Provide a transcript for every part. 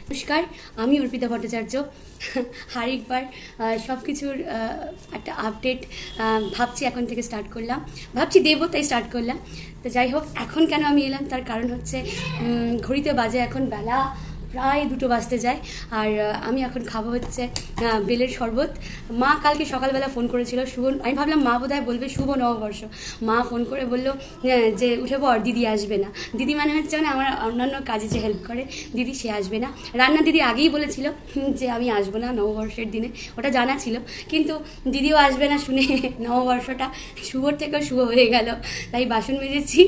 নমস্কার, আমি অর্পিতা ভট্টাচার্য। আরেকবার সব কিছুর একটা আপডেট ভাবছি এখন থেকে স্টার্ট করলাম, ভাবছি দেবো তাই স্টার্ট করলাম। তো যাই হোক, এখন কেন আমি এলাম তার কারণ হচ্ছে ঘড়িতে বাজে এখন বেলা প্রায় 2টো বাজতে যায়। আর আমি এখন খাবো হচ্ছে বেলের শরবত। মা কালকে সকালবেলা ফোন করেছিল শুভ, আমি ভাবলাম মা বোধহয় বলবে শুভ নববর্ষ। মা ফোন করে বললো যে উঠে পড়, দিদি আসবে না। দিদি মানে হচ্ছে মানে আমার অন্যান্য কাজে যে হেল্প করে দিদি, সে আসবে না। রান্না দিদি আগেই বলেছিল যে আমি আসবো না নববর্ষের দিনে, ওটা জানা ছিল। কিন্তু দিদিও আসবে না শুনে নববর্ষটা শুভর থেকেও শুভ হয়ে গেল। তাই বাসন মেজেছি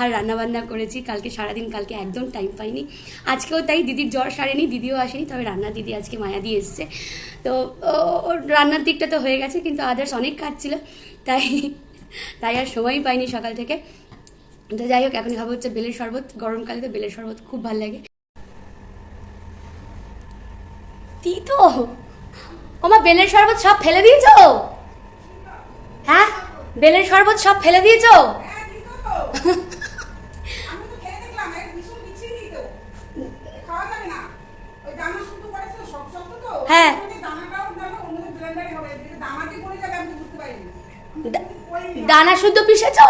আর রান্নাবান্না করেছি কালকে সারাদিন, কালকে একদম টাইম পাইনি। আজকেও তাই, দিদির জ্বর সারেনি, দিদিও আসেনি, তবে রান্না দিদি আজকে মায়া দিয়ে এসছে। তো ওর রান্নার দিকটা তো হয়ে গেছে, কিন্তু আদার্স অনেক কাজ ছিল, তাই তাই আর সময়ই পাইনি সকাল থেকে। তো যাই হোক, এখন খাবো হচ্ছে বেলের শরবত। গরমকালে তো বেলের শরবত খুব ভালো লাগে। তিতো ওমা, বেলের শরবত সব ফেলে দিয়েছো? হ্যাঁ, বেলের শরবত সব ফেলে দিয়েছো? হ্যাঁ, দানা শুদ্ধ পিষেছো?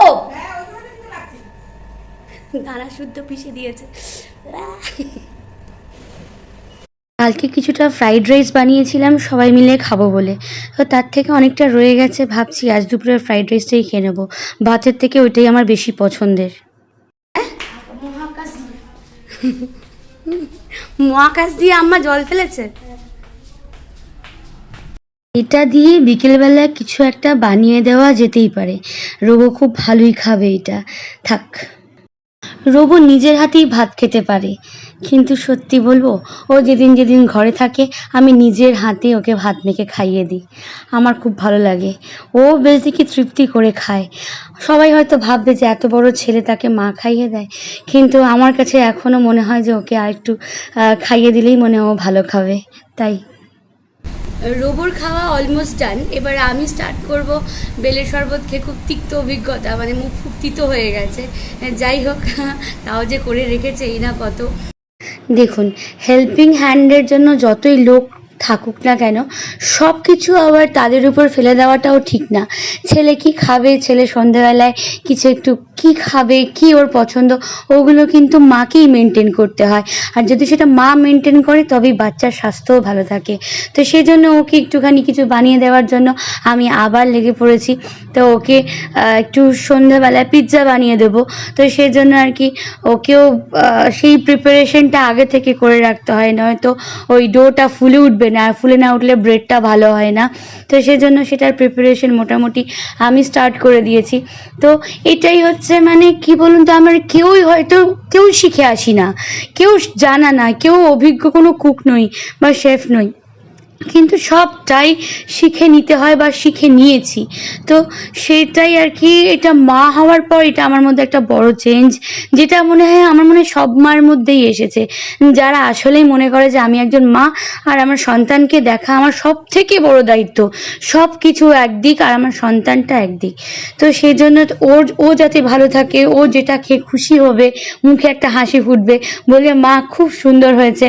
দানা শুদ্ধ পিষে দিয়েছে। কালকে কিছুটা ফ্রাইড রাইস বানিয়েছিলাম সবাই মিলে খাবো বলে, তো তার থেকে অনেকটা রয়ে গেছে। ভাবছি আজ দুপুরে ফ্রাইড রাইসটাই খেয়ে নেবো, ভাতের থেকে ওইটাই আমার বেশি পছন্দের। মহাকাশ দিয়ে আম্মা জল ফেলেছে। এটা দিয়ে বিকেলবেলা কিছু একটা বানিয়ে দেওয়া যেতেই পারে, রোবো খুব ভালোই খাবে এটা। থাক, রোবো নিজের হাতেই ভাত খেতে পারে, কিন্তু সত্যি বলবো, ও যেদিন যেদিন ঘরে থাকে আমি নিজের হাতে ওকে ভাত মেখে খাইয়ে দিই। আমার খুব ভালো লাগে, ও বেশ দেখি তৃপ্তি করে খায়। সবাই হয়তো ভাববে যে এত বড় ছেলে তাকে মা খাইয়ে দেয়, কিন্তু আমার কাছে এখনও মনে হয় যে ওকে আর একটু খাইয়ে দিলেই মনে ও ভালো খাবে। তাই রোবর খাওয়া অলমোস্ট ডান। এবার আমি স্টার্ট করব বেলের শরবত খেয়ে। খুব তিক্ত অভিজ্ঞতা, মানে মুখ খুব তিতো হয়ে গেছে। যাই হোক, তাও যে করে রেখেছে এই না কত। দেখুন, হেল্পিং হ্যান্ডের জন্য যতই লোক থাকুক না কেন, সব কিছু আবার তাদের উপর ফেলে দেওয়াটাও ঠিক না। ছেলে কি খাবে, ছেলে সন্ধেবেলায় কিছু একটু কি খাবে, কি ওর পছন্দ, ওগুলো কিন্তু মাকেই মেনটেন করতে হয়। আর যদি সেটা মা মেনটেন করে তবেই বাচ্চার স্বাস্থ্যও ভালো থাকে। তো সেই জন্য ওকে একটুখানি কিছু বানিয়ে দেওয়ার জন্য আমি আবার লেগে পড়েছি। তো ওকে একটু সন্ধ্যাবেলায় পিৎজা বানিয়ে দেবো। তো সেই জন্য আর কি ওকেও সেই প্রিপারেশনটা আগে থেকে করে রাখতে হয়, নয়তো ওই ডোটা ফুলে উঠবে না, আর ফুলে না উঠলে ব্রেডটা ভালো হয় না। তো সেই জন্য সেটার প্রিপারেশন মোটামুটি আমি স্টার্ট করে দিয়েছি। তো এটাই হচ্ছে মানে কি বলুন তো, আমার কেউ শিখে আসি না, কেউ জানা না, কেউ অভিজ্ঞ কোনো কুক নই বা শেফ নই, কিন্তু সবটাই শিখে নিতে হয় বা শিখে নিয়েছি। তো সেটাই আর কি, এটা মা হওয়ার পর এটা আমার মধ্যে একটা বড় চেঞ্জ, যেটা মনে হয় আমার মনে হয় সব মার মধ্যেই এসেছে, যারা আসলেই মনে করে যে আমি একজন মা আর আমার সন্তানকে দেখা আমার সব থেকে বড় দায়িত্ব। সব কিছু একদিক আর আমার সন্তানটা একদিক। তো সেই জন্য ও যাতে ভালো থাকে, ও যেটা খেয়ে খুশি হবে, মুখে একটা হাসি ফুটবে, বলবে মা খুব সুন্দর হয়েছে।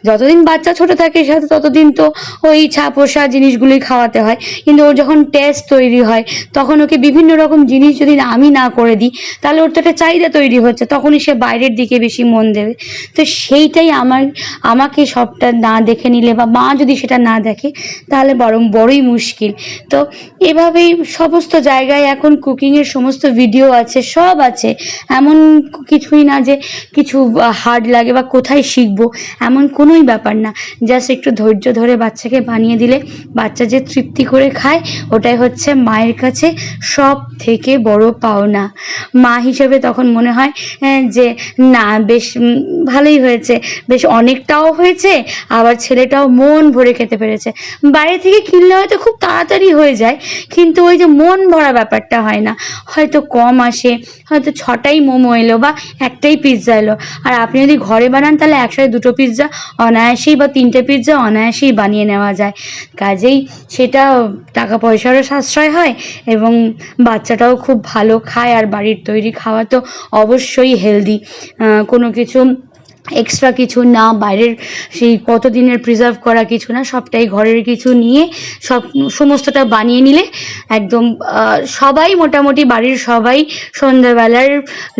যতদিন বাচ্চা ছোট থাকে সাথে ততদিন তো ওই ছাপোষা জিনিসগুলোই খাওয়াতে হয়, কিন্তু ওর যখন টেস্ট তৈরি হয় তখন ওকে বিভিন্ন রকম জিনিস যদি আমি না করে দিই, তাহলে ওর তো একটা চাহিদা তৈরি হচ্ছে, তখনই সে বাইরের দিকে বেশি মন দেবে। তো সেইটাই আমাকে সবটা না দেখে নিলে বা মা যদি সেটা না দেখে, তাহলে বড়ই মুশকিল। তো এভাবেই সমস্ত জায়গায় এখন কুকিংয়ের সমস্ত ভিডিও আছে, সব আছে, এমন কিছুই না যে কিছু হার্ড লাগে বা কোথায় শিখবো, এমন কোনোই ব্যাপার না। জাস্ট একটু ধৈর্য ধরে বাচ্চাকে বানিয়ে দিলে বাচ্চা যে তৃপ্তি করে খায়, ওটাই হচ্ছে মায়ের কাছে সব থেকে বড় পাওনা। মা হিসেবে তখন মনে হয় যে না, বেশ ভালোই হয়েছে, বেশ অনেকটাও হয়েছে, আবার ছেলেটাও মন ভরে খেতে পেরেছে। বাইরে থেকে কিনলে হয়তো খুব তাড়াতাড়ি হয়ে যায়, কিন্তু ওই যে মন ভরা ব্যাপারটা হয় না, হয়তো কম আসে, হয়তো 6টাই মোমো এলো বা একটাই পিৎজা এলো। আর আপনি যদি ঘরে বানান তাহলে একসাথে 2টো পিৎজা অনায়াসেই বা 3টে পিৎজা অনায়াসেই বানিয়ে নেওয়া যায়। কাজেই সেটা টাকা পয়সারও সাশ্রয় হয় এবং বাচ্চাটাও খুব ভালো খায়। আর বাড়ির তৈরি খাওয়া তো অবশ্যই হেলদি, কোনো কিছু এক্সট্রা কিছু না, বাইরের সেই কতদিনের প্রিজার্ভ করা কিছু না, সবটাই ঘরের কিছু নিয়ে সমস্তটা বানিয়ে নিলে একদম সবাই মোটামুটি বাড়ির সবাই সন্ধ্যাবেলার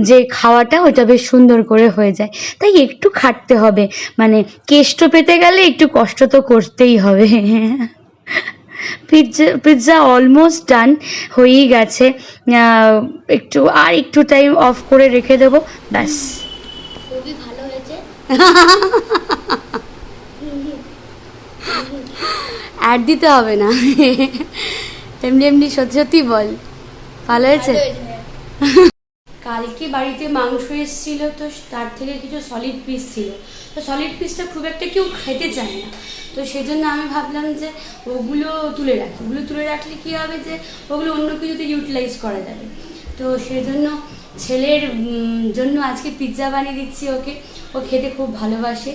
যে খাওয়াটা ওইটা বেশ সুন্দর করে হয়ে যায়। তাই একটু খাটতে হবে, মানে কেষ্ট পেতে গেলে একটু কষ্ট তো করতেই হবে। পিৎজা অলমোস্ট ডান, হয়েই গেছে। একটু টাইম অফ করে রেখে দেবো, ব্যাস। খুবই ভালো হয়েছে। অ্যাড দিতে হবে না, এমনি এমনি সত্যি সত্যি বল ভালো হয়েছে। কালকে বাড়িতে মাংস এসেছিল, তো তার থেকে কিছু সলিড পিস ছিল, তো সলিড পিসটা খুব একটা কেউ খেতে চায় না, তো সেই জন্য আমি ভাবলাম যে ওগুলো তুলে রাখি। ওগুলো তুলে রাখলে কী হবে যে ওগুলো অন্য কিছুতে ইউটিলাইজ করা যাবে। তো সেই জন্য ছেলের জন্য আজকে পিৎজা বানিয়ে দিচ্ছি ওকে, ও খেতে খুব ভালোবাসে।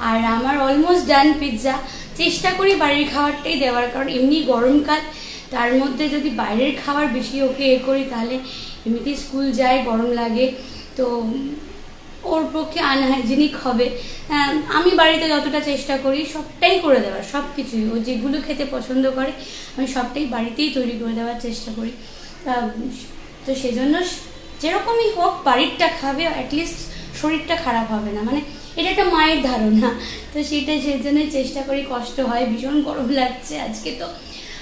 আর আমার অলমোস্ট ডান পিৎজা। চেষ্টা করি বাড়ির খাবারটাই দেওয়ার, কারণ এমনি গরমকাল, তার মধ্যে যদি বাইরের খাবার বেশি ওকে করি তাহলে এমনিতেই স্কুল যায়, গরম লাগে, তো ওর পক্ষে আনহাইজেনিক হবে। আমি বাড়িতে যতটা চেষ্টা করি সবটাই করে দেওয়ার, সব কিছুই ও যেগুলো খেতে পছন্দ করে আমি সবটাই বাড়িতেই তৈরি করে দেওয়ার চেষ্টা করি। তো সেজন্য যেরকমই হোক বাড়িরটা খাবে, অ্যাটলিস্ট শরীরটা খারাপ হবে না, মানে এটা একটা মায়ের ধারণা। তো সেটাই, সেই জন্যই চেষ্টা করি। কষ্ট হয়, ভীষণ গরম লাগছে আজকে, তো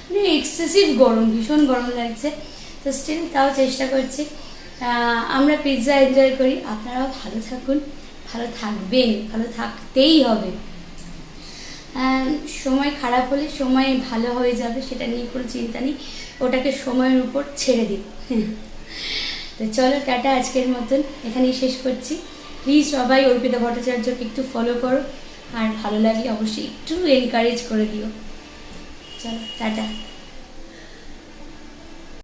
মানে এক্সেসিভ গরম, ভীষণ গরম লাগছে, তো স্টিল তাও চেষ্টা করছি। আমরা পিৎজা এনজয় করি, আপনারাও ভালো থাকুন, ভালো থাকবেন, ভালো থাকতেই হবে। সময় খারাপ হলে সময় ভালো হয়ে যাবে, সেটা নিয়ে কোনো চিন্তা নেই, ওটাকে সময়ের উপর ছেড়ে দিন। তো চলো টাটা, আজকের মতন এখানেই শেষ করছি। প্লিজ সবাই অর্পিতা ভট্টাচার্যকে একটু ফলো করো, আর ভালো লাগলে অবশ্যই একটু এনকারেজ করে দিও। চলো টাটা।